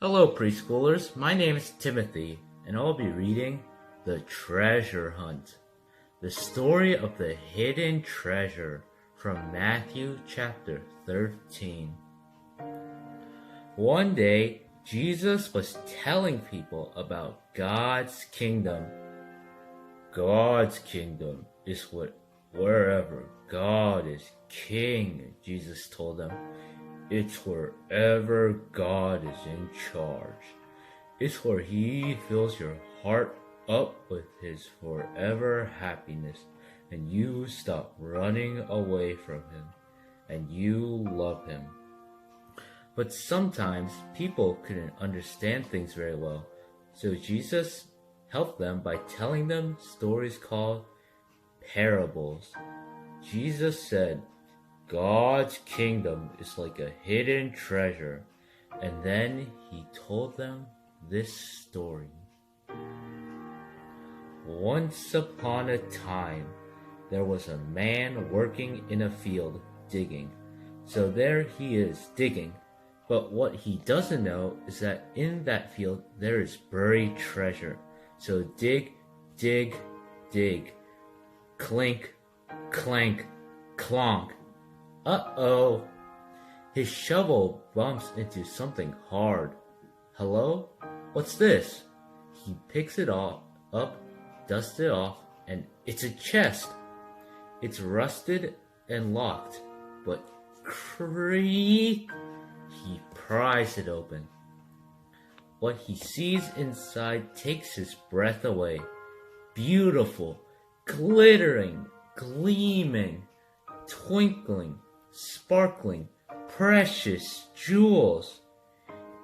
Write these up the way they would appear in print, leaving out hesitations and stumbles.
Hello, preschoolers. My name is Timothy, and I'll be reading The Treasure Hunt, the story of the hidden treasure from Matthew chapter 13. One day, Jesus was telling people about God's kingdom. God's kingdom is wherever God is king, Jesus told them. It's wherever God is in charge. It's where He fills your heart up with His forever happiness, and you stop running away from Him, and you love Him. But sometimes people couldn't understand things very well, so Jesus helped them by telling them stories called parables. Jesus said, God's kingdom is like a hidden treasure. And then he told them this story. Once upon a time, there was a man working in a field digging. So there he is digging. But what he doesn't know is that in that field there is buried treasure. So dig, dig, dig. Clink, clank, clonk. Uh-oh! His shovel bumps into something hard. Hello? What's this? He picks it up, dusts it off, and it's a chest. It's rusted and locked, but creak! He pries it open. What he sees inside takes his breath away. Beautiful, glittering, gleaming, twinkling, sparkling, precious jewels.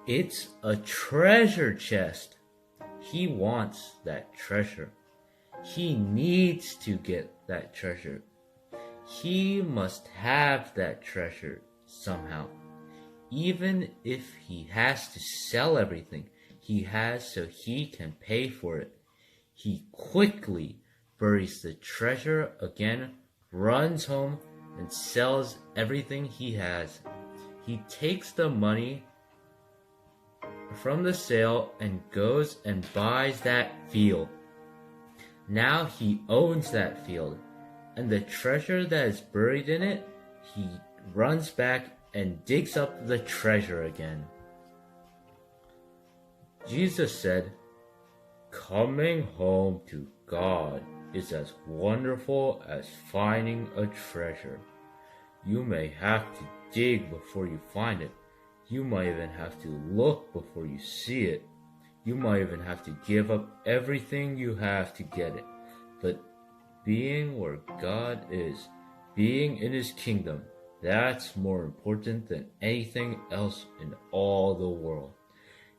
It's a treasure chest. He wants that treasure. He needs to get that treasure. He must have that treasure somehow. Even if he has to sell everything he has so he can pay for it. He quickly buries the treasure again, runs home, and sells everything he has. He takes the money from the sale and goes and buys that field. Now he owns that field, and the treasure that is buried in it, he runs back and digs up the treasure again. Jesus said, "Coming home to God is as wonderful as finding a treasure. You may have to dig before you find it. You might even have to look before you see it. You might even have to give up everything you have to get it. But being where God is, being in His kingdom, that's more important than anything else in all the world.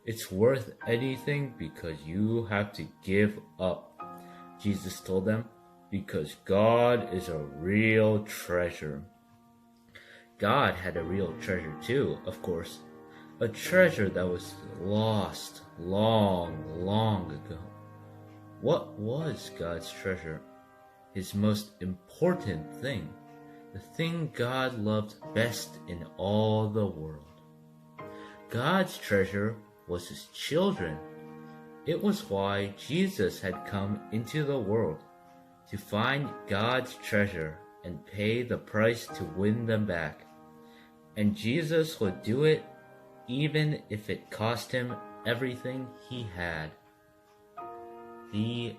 It's worth anything because you have to give up." Jesus told them, because God is a real treasure. God had a real treasure too, of course. A treasure that was lost long, long ago. What was God's treasure? His most important thing. The thing God loved best in all the world. God's treasure was His children. It was why Jesus had come into the world, to find God's treasure and pay the price to win them back. And Jesus would do it even if it cost Him everything He had. The